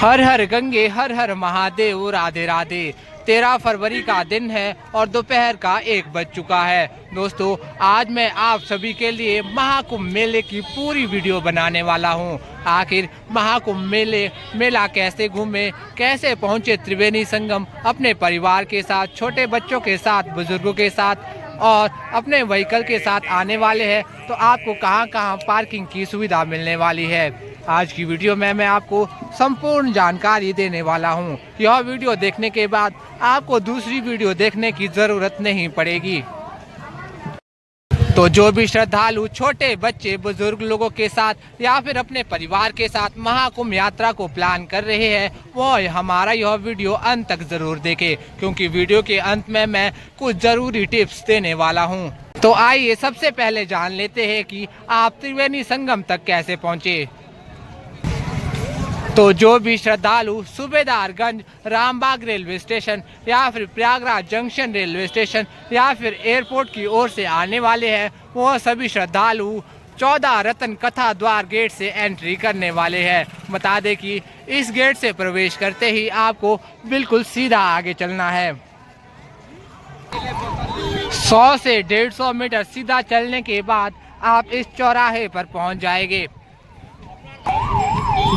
हर हर गंगे हर हर महादेव राधे राधे। 13 फरवरी का दिन है और दोपहर का 1 बज चुका है। दोस्तों, आज मैं आप सभी के लिए महाकुंभ मेले की पूरी वीडियो बनाने वाला हूं। आखिर महाकुंभ मेला कैसे घूमे, कैसे पहुंचे त्रिवेणी संगम अपने परिवार के साथ, छोटे बच्चों के साथ, बुजुर्गों के साथ और अपने व्हीकल के साथ आने वाले हैं, तो आपको कहां कहां पार्किंग की सुविधा मिलने वाली है। आज की वीडियो में मैं आपको संपूर्ण जानकारी देने वाला हूं। यह वीडियो देखने के बाद आपको दूसरी वीडियो देखने की ज़रूरत नहीं पड़ेगी। तो जो भी श्रद्धालु छोटे बच्चे, बुजुर्ग लोगों के साथ या फिर अपने परिवार के साथ महाकुंभ यात्रा को प्लान कर रहे हैं, वो हमारा यह वीडियो अंत तक जरूर देखें, क्योंकि वीडियो के अंत में मैं कुछ ज़रूरी टिप्स देने वाला हूं। तो आइए सबसे पहले जान लेते हैं कि आप त्रिवेणी संगम तक कैसे पहुंचे। तो जो भी श्रद्धालु सूबेदारगंज, रामबाग रेलवे स्टेशन या फिर प्रयागराज जंक्शन रेलवे स्टेशन या फिर एयरपोर्ट की ओर से आने वाले हैं, वो सभी श्रद्धालु 14 रतन कथा द्वार गेट से एंट्री करने वाले हैं। बता दें कि इस गेट से प्रवेश करते ही आपको बिल्कुल सीधा आगे चलना है। 100 से 150 मीटर सीधा चलने के बाद आप इस चौराहे पर पहुंच जाएंगे,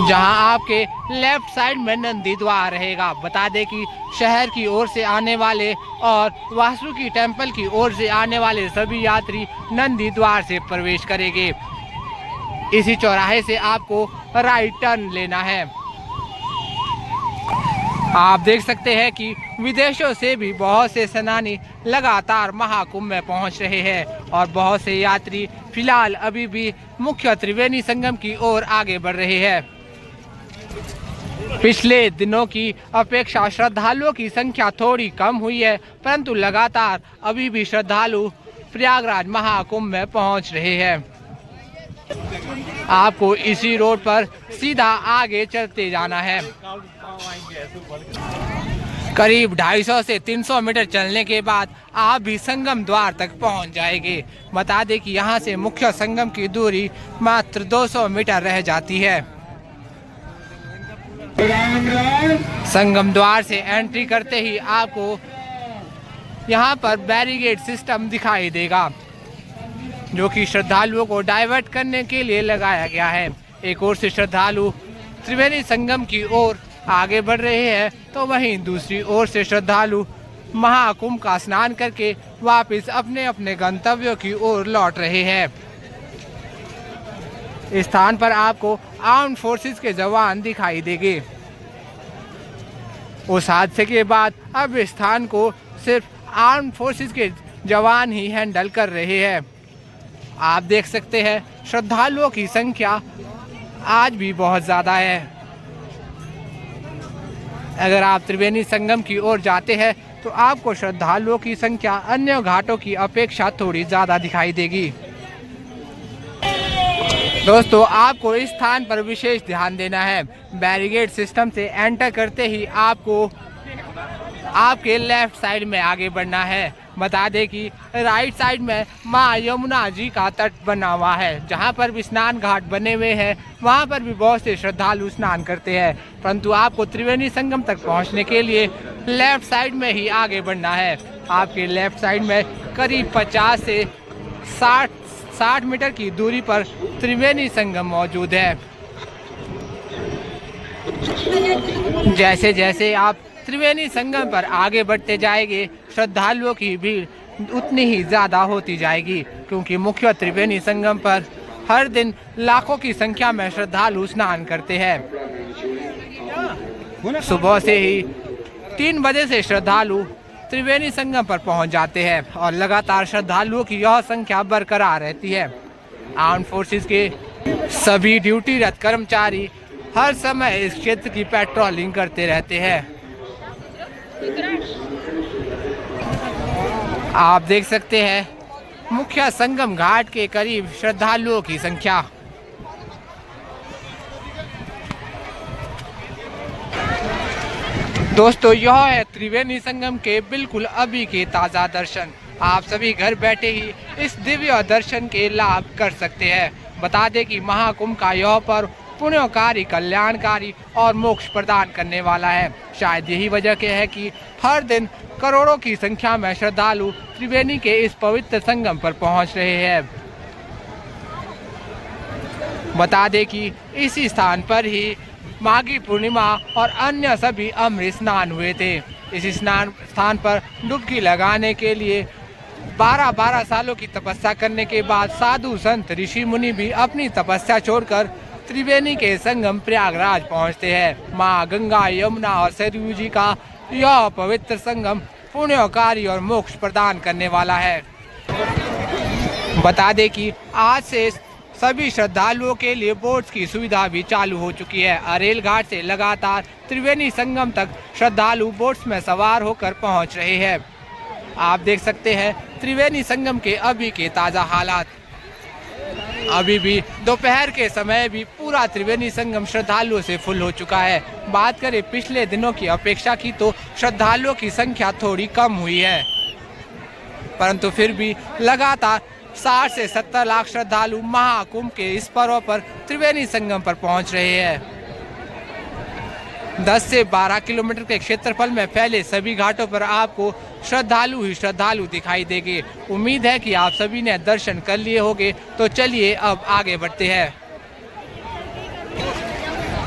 जहां आपके लेफ्ट साइड में नंदी द्वार रहेगा। बता दें कि शहर की ओर से आने वाले और वासुकी टेम्पल की ओर से आने वाले सभी यात्री नंदी द्वार से प्रवेश करेंगे। इसी चौराहे से आपको राइट टर्न लेना है। आप देख सकते हैं कि विदेशों से भी बहुत से सेनानी लगातार महाकुंभ में पहुंच रहे हैं और बहुत से यात्री फिलहाल अभी भी मुख्य त्रिवेणी संगम की ओर आगे बढ़ रहे हैं। पिछले दिनों की अपेक्षा श्रद्धालुओं की संख्या थोड़ी कम हुई है, परंतु लगातार अभी भी श्रद्धालु प्रयागराज महाकुंभ में पहुंच रहे हैं। आपको इसी रोड पर सीधा आगे चलते जाना है। करीब 250 से 300 मीटर चलने के बाद आप भी संगम द्वार तक पहुंच जाएंगे। बता दें कि यहां से मुख्य संगम की दूरी मात्र 200 मीटर रह जाती है। संगम द्वार से एंट्री करते ही आपको यहां पर बैरिकेड सिस्टम दिखाई देगा, जो कि श्रद्धालुओं को डाइवर्ट करने के लिए लगाया गया है। एक ओर से श्रद्धालु त्रिवेणी संगम की ओर आगे बढ़ रहे हैं, तो वहीं दूसरी ओर से श्रद्धालु महाकुंभ का स्नान करके वापस अपने अपने गंतव्यों की ओर लौट रहे हैं। इस स्थान पर आपको आर्म्ड फोर्सेस के जवान दिखाई देंगे। उस हादसे के बाद अब इस स्थान को सिर्फ आर्म्ड फोर्सेस के जवान ही हैंडल कर रहे हैं। आप देख सकते हैं श्रद्धालुओं की संख्या आज भी बहुत ज़्यादा है। अगर आप त्रिवेणी संगम की ओर जाते हैं तो आपको श्रद्धालुओं की संख्या अन्य घाटों की अपेक्षा थोड़ी ज़्यादा दिखाई देगी। दोस्तों, आपको इस स्थान पर विशेष ध्यान देना है। बैरिकेड सिस्टम से एंटर करते ही आपको आपके लेफ्ट साइड में आगे बढ़ना है। बता दें कि राइट साइड में माँ यमुना जी का तट बना हुआ है, जहाँ पर भी स्नान घाट बने हुए हैं, वहाँ पर भी बहुत से श्रद्धालु स्नान करते हैं। परंतु आपको त्रिवेणी संगम तक पहुँचने के लिए लेफ्ट साइड में ही आगे बढ़ना है। आपके लेफ्ट साइड में करीब 50 से 60 मीटर की दूरी पर त्रिवेणी संगम मौजूद है। जैसे जैसे आप त्रिवेणी संगम पर आगे बढ़ते जाएंगे, श्रद्धालुओं की भीड़ उतनी ही ज़्यादा होती जाएगी, क्योंकि मुख्य त्रिवेणी संगम पर हर दिन लाखों की संख्या में श्रद्धालु स्नान करते हैं। सुबह से ही 3 बजे से श्रद्धालु त्रिवेणी संगम पर पहुंच जाते हैं और लगातार श्रद्धालुओं की यह संख्या बरकरार रहती है। आर्म्ड फोर्सेस के सभी ड्यूटीरत कर्मचारी हर समय इस क्षेत्र की पेट्रोलिंग करते रहते हैं। आप देख सकते हैं मुख्य संगम घाट के करीब श्रद्धालुओं की संख्या। दोस्तों, यह है त्रिवेणी संगम के बिल्कुल अभी के ताज़ा दर्शन। आप सभी घर बैठे ही इस दिव्य दर्शन के लाभ कर सकते हैं। बता दें कि महाकुंभ का यह पर्व पुण्यकारी, कल्याणकारी और मोक्ष प्रदान करने वाला है। शायद यही वजह के है कि हर दिन करोड़ों की संख्या में श्रद्धालु त्रिवेणी के इस पवित्र संगम पर पहुंच रहे हैं। बता दें कि इसी स्थान पर ही माघी पूर्णिमा और अन्य सभी अमृत स्नान हुए थे। इस स्थान पर डुबकी लगाने के लिए 12-12 सालों की तपस्या करने के बाद साधु संत ऋषि मुनि भी अपनी तपस्या छोड़कर त्रिवेणी के संगम प्रयागराज पहुंचते हैं। माँ गंगा, यमुना और सरयू जी का यह पवित्र संगम पुण्यकारी और मोक्ष प्रदान करने वाला है। बता दें कि आज से सभी श्रद्धालुओं के लिए बोट्स की सुविधा भी चालू हो चुकी है। अरेल घाट से लगातार त्रिवेणी संगम तक श्रद्धालु बोट्स में सवार होकर पहुंच रहे हैं। आप देख सकते हैं त्रिवेणी संगम के अभी के ताज़ा हालात। अभी भी दोपहर के समय भी पूरा त्रिवेणी संगम श्रद्धालुओं से फुल हो चुका है। बात करें पिछले दिनों की अपेक्षा की तो श्रद्धालुओं की संख्या थोड़ी कम हुई है, परंतु फिर भी लगातार 60 से 70 लाख श्रद्धालु महाकुंभ के इस पर्व पर त्रिवेणी संगम पर पहुंच रहे हैं। 10 से 12 किलोमीटर के क्षेत्रफल में फैले सभी घाटों पर आपको श्रद्धालु ही श्रद्धालु दिखाई देंगे। उम्मीद है कि आप सभी ने दर्शन कर लिए होंगे, तो चलिए अब आगे बढ़ते हैं।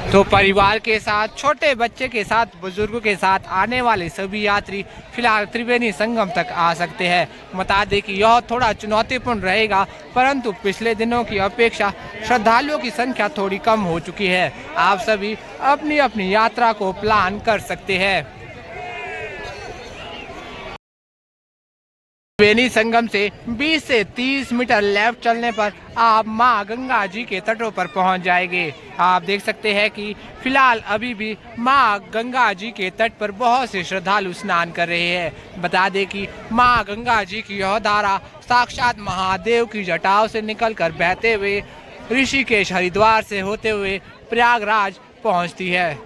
तो परिवार के साथ, छोटे बच्चे के साथ, बुजुर्गों के साथ आने वाले सभी यात्री फिलहाल त्रिवेणी संगम तक आ सकते हैं। बता दें कि यह थोड़ा चुनौतीपूर्ण रहेगा, परंतु पिछले दिनों की अपेक्षा श्रद्धालुओं की संख्या थोड़ी कम हो चुकी है। आप सभी अपनी अपनी यात्रा को प्लान कर सकते हैं। त्रिवेणी संगम से 20 से 30 मीटर लेफ्ट चलने पर आप मां गंगा जी के तटों पर पहुंच जाएंगे। आप देख सकते हैं कि फिलहाल अभी भी मां गंगा जी के तट पर बहुत से श्रद्धालु स्नान कर रहे हैं। बता दें कि मां गंगा जी की यह धारा साक्षात महादेव की जटाओं से निकलकर बहते हुए ऋषिकेश, हरिद्वार से होते हुए प्रयागराज पहुंचती है।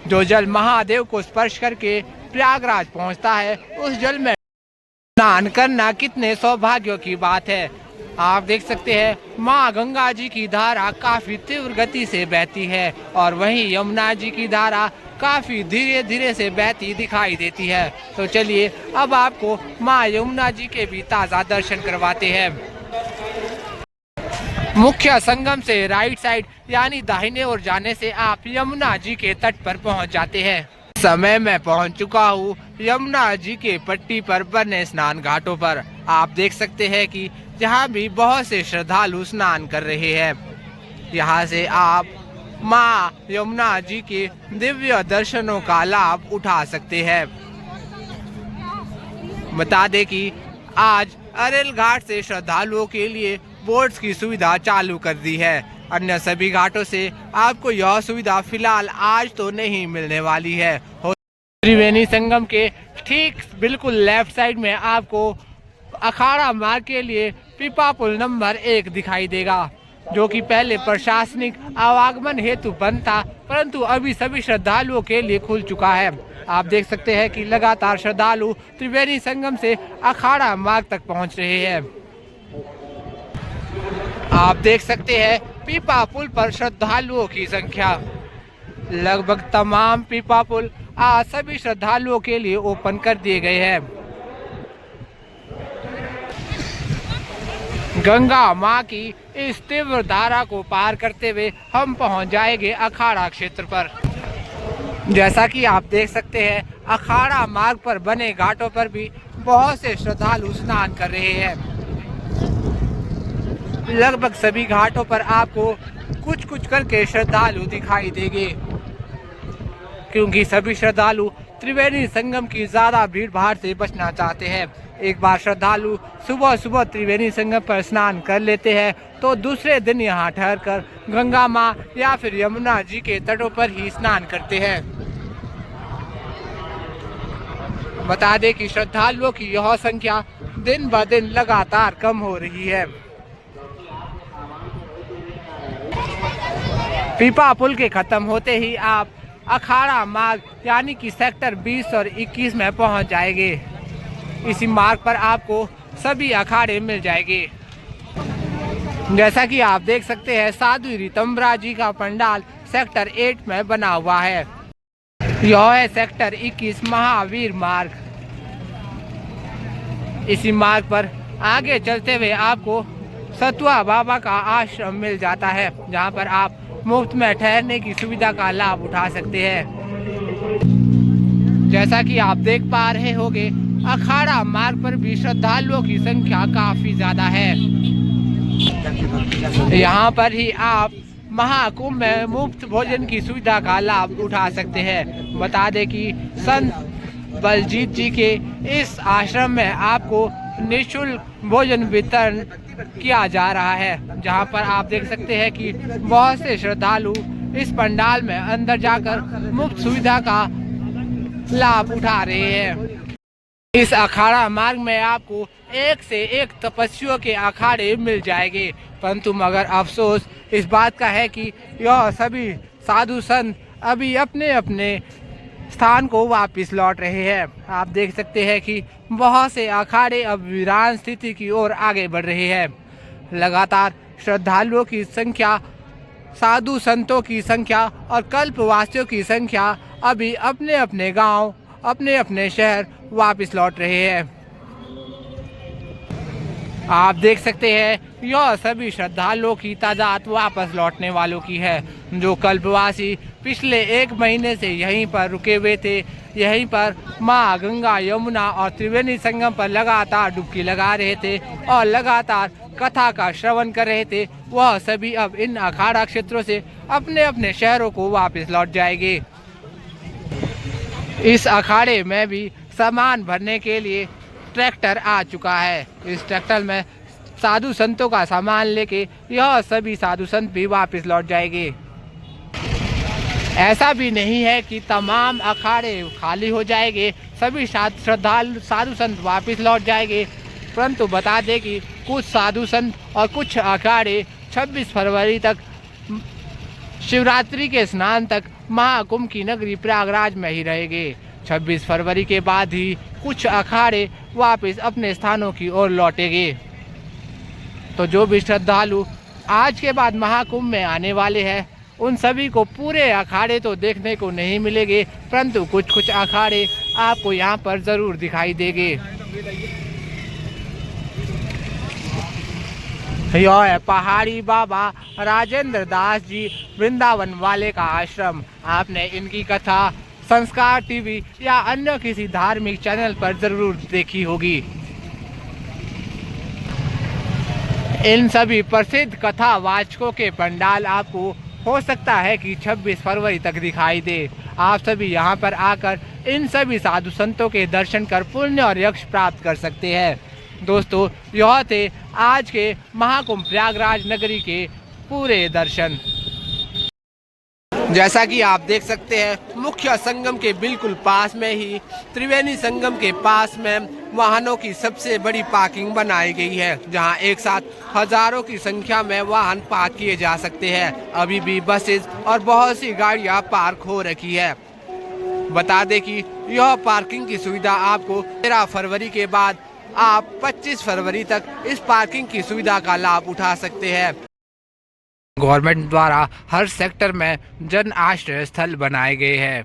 जो जल महादेव को स्पर्श करके प्रयागराज पहुंचता है, उस जल में स्नान करना कितने सौभाग्यों की बात है। आप देख सकते हैं माँ गंगा जी की धारा काफी तीव्र गति से बहती है और वहीं यमुना जी की धारा काफी धीरे धीरे से बहती दिखाई देती है। तो चलिए अब आपको माँ यमुना जी के भी ताज़ा दर्शन करवाते हैं। मुख्य संगम से राइट साइड यानी दाहिने ओर जाने से आप यमुना जी के तट पर पहुँच जाते हैं। समय मैं पहुंच चुका हूँ यमुना जी के पट्टी पर बने स्नान घाटों पर। आप देख सकते हैं कि यहाँ भी बहुत से श्रद्धालु स्नान कर रहे हैं। यहाँ से आप माँ यमुना जी के दिव्य दर्शनों का लाभ उठा सकते हैं। बता दें कि आज अरेल घाट से श्रद्धालुओं के लिए बोट्स की सुविधा चालू कर दी है। अन्य सभी घाटों से आपको यह सुविधा फिलहाल आज तो नहीं मिलने वाली है। त्रिवेणी संगम के ठीक बिल्कुल लेफ्ट साइड में आपको अखाड़ा मार्ग के लिए पीपा पुल नंबर 1 दिखाई देगा, जो कि पहले प्रशासनिक आवागमन हेतु बंद था, परंतु अभी सभी श्रद्धालुओं के लिए खुल चुका है। आप देख सकते हैं कि लगातार श्रद्धालु त्रिवेणी संगम से अखाड़ा मार्ग तक पहुंच रहे हैं। आप देख सकते हैं पीपा पुल पर श्रद्धालुओं की संख्या। लगभग तमाम पीपा पुल आज सभी श्रद्धालुओं के लिए ओपन कर दिए गए हैं। गंगा माँ की इस तीव्र धारा को पार करते हुए हम पहुंच जाएंगे अखाड़ा क्षेत्र पर। जैसा कि आप देख सकते हैं अखाड़ा मार्ग पर बने घाटों पर भी बहुत से श्रद्धालु स्नान कर रहे हैं। लगभग सभी घाटों पर आपको कुछ कुछ करके श्रद्धालु दिखाई देंगे, क्योंकि सभी श्रद्धालु त्रिवेणी संगम की ज़्यादा भीड़ भाड़ से बचना चाहते हैं। एक बार श्रद्धालु सुबह सुबह त्रिवेणी संगम पर स्नान कर लेते हैं तो दूसरे दिन यहाँ ठहरकर गंगा माँ या फिर यमुना जी के तटों पर ही स्नान करते हैं। बता दें कि श्रद्धालुओं की यह संख्या दिन ब दिन लगातार कम हो रही है। पीपा पुल के खत्म होते ही आप अखाड़ा मार्ग यानी कि सेक्टर 20 और 21 में पहुंच जाएंगे। इसी मार्ग पर आपको सभी अखाड़े मिल जाएंगे। जैसा कि आप देख सकते हैं साधु रीतम्बरा जी का पंडाल सेक्टर 8 में बना हुआ है। यह है सेक्टर 21 महावीर मार्ग। इसी मार्ग पर आगे चलते हुए आपको सतुआ बाबा का आश्रम मिल जाता है, जहां पर आप मुफ्त में ठहरने की सुविधा का लाभ उठा सकते हैं। जैसा कि आप देख पा रहे होंगे अखाड़ा मार्ग पर भी श्रद्धालुओं की संख्या काफी ज्यादा है। यहाँ पर ही आप महाकुंभ में मुफ्त भोजन की सुविधा का लाभ उठा सकते हैं। बता दें कि संत बलजीत जी के इस आश्रम में आपको निःशुल्क भोजन वितरण किया जा रहा है, जहां पर आप देख सकते हैं कि बहुत से श्रद्धालु इस पंडाल में अंदर जाकर मुफ्त सुविधा का लाभ उठा रहे हैं। इस अखाड़ा मार्ग में आपको एक से एक तपस्वियों के अखाड़े मिल जाएंगे, परंतु मगर अफसोस इस बात का है कि यह सभी साधु संत अभी अपने अपने स्थान को वापस लौट रहे हैं। आप देख सकते हैं कि बहुत से अखाड़े अब वीरान स्थिति की ओर आगे बढ़ रहे हैं। लगातार श्रद्धालुओं की संख्या, साधु संतों की संख्या और कल्पवासियों की संख्या अभी अपने अपने गांव, अपने अपने शहर वापस लौट रहे हैं। आप देख सकते हैं यह सभी श्रद्धालुओं की तादाद वापस लौटने वालों की है, जो कल्पवासी पिछले 1 महीने से यहीं पर रुके हुए थे। यहीं पर माँ गंगा, यमुना और त्रिवेणी संगम पर लगातार डुबकी लगा रहे थे और लगातार कथा का श्रवण कर रहे थे। वह सभी अब इन अखाड़ा क्षेत्रों से अपने अपने शहरों को वापस लौट जाएंगे। इस अखाड़े में भी सामान भरने के लिए ट्रैक्टर आ चुका है। इस ट्रैक्टर में साधु संतों का सामान लेके यह सभी साधु संत भी वापस लौट जाएंगे। ऐसा भी नहीं है कि तमाम अखाड़े खाली हो जाएंगे, सभी श्रद्धालु साधु संत वापस लौट जाएंगे, परंतु बता दें कि कुछ साधु संत और कुछ अखाड़े 26 फरवरी तक, शिवरात्रि के स्नान तक महाकुंभ की नगरी प्रयागराज में ही रहेंगे। 26 फरवरी के बाद ही कुछ अखाड़े वापस अपने स्थानों की ओर लौटेंगे। तो जो भी श्रद्धालु आज के बाद महाकुंभ में आने वाले हैं, उन सभी को पूरे अखाड़े तो देखने को नहीं मिलेंगे, परंतु कुछ कुछ अखाड़े आपको यहाँ पर जरूर दिखाई देंगे। यह है पहाड़ी बाबा राजेंद्र दास जी वृंदावन वाले का आश्रम। आपने इनकी कथा संस्कार टीवी या अन्य किसी धार्मिक चैनल पर जरूर देखी होगी। इन सभी प्रसिद्ध कथा वाचकों के पंडाल आपको हो सकता है कि 26 फरवरी तक दिखाई दे। आप सभी यहाँ पर आकर इन सभी साधु संतों के दर्शन कर पुण्य और यश प्राप्त कर सकते हैं। दोस्तों, यह थे आज के महाकुंभ प्रयागराज नगरी के पूरे दर्शन। जैसा कि आप देख सकते हैं मुख्य संगम के बिल्कुल पास में ही त्रिवेणी संगम के पास में वाहनों की सबसे बड़ी पार्किंग बनाई गई है, जहां एक साथ हजारों की संख्या में वाहन पार्क किए जा सकते हैं। अभी भी बसेस और बहुत सी गाड़ियां पार्क हो रखी है। बता दें कि यह पार्किंग की सुविधा आपको 13 फरवरी के बाद आप 25 फरवरी तक इस पार्किंग की सुविधा का लाभ उठा सकते हैं। गवर्नमेंट द्वारा हर सेक्टर में जन आश्रय स्थल बनाए गए हैं,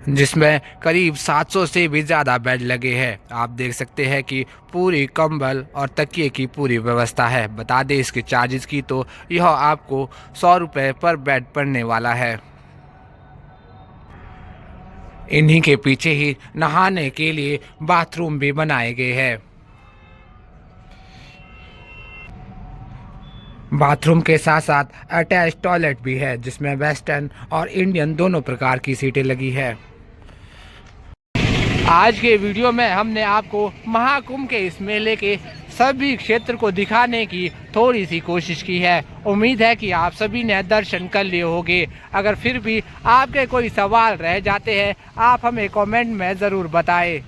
जिसमें करीब 700 से भी ज़्यादा बेड लगे हैं। आप देख सकते हैं कि पूरी कंबल और तकिए की पूरी व्यवस्था है। बता दें इसके चार्जेस की तो यह आपको 100 रुपये पर बेड पड़ने वाला है। इन्हीं के पीछे ही नहाने के लिए बाथरूम भी बनाए गए हैं। बाथरूम के साथ साथ अटैच टॉयलेट भी है, जिसमें वेस्टर्न और इंडियन दोनों प्रकार की सीटें लगी है। आज के वीडियो में हमने आपको महाकुंभ के इस मेले के सभी क्षेत्र को दिखाने की थोड़ी सी कोशिश की है। उम्मीद है कि आप सभी ने दर्शन कर लिए होंगे। अगर फिर भी आपके कोई सवाल रह जाते हैं, आप हमें कमेंट में ज़रूर बताएं।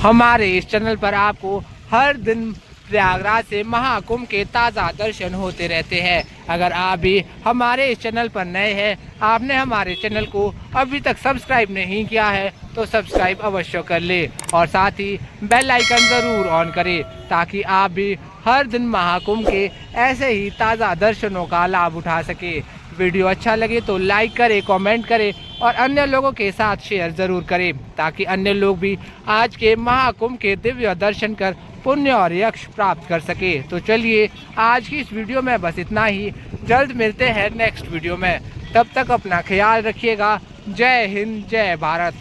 हमारे इस चैनल पर आपको हर दिन प्रयागराज से महाकुंभ के ताज़ा दर्शन होते रहते हैं। अगर आप भी हमारे इस चैनल पर नए हैं, आपने हमारे चैनल को अभी तक सब्सक्राइब नहीं किया है तो सब्सक्राइब अवश्य कर ले और साथ ही बेल आइकन ज़रूर ऑन करें ताकि आप भी हर दिन महाकुंभ के ऐसे ही ताज़ा दर्शनों का लाभ उठा सके। वीडियो अच्छा लगे तो लाइक करें, कमेंट करें और अन्य लोगों के साथ शेयर ज़रूर करें ताकि अन्य लोग भी आज के महाकुंभ के दिव्य दर्शन कर पुण्य और यश प्राप्त कर सके। तो चलिए आज की इस वीडियो में बस इतना ही। जल्द मिलते हैं नेक्स्ट वीडियो में, तब तक अपना ख्याल रखिएगा। जय हिंद, जय भारत।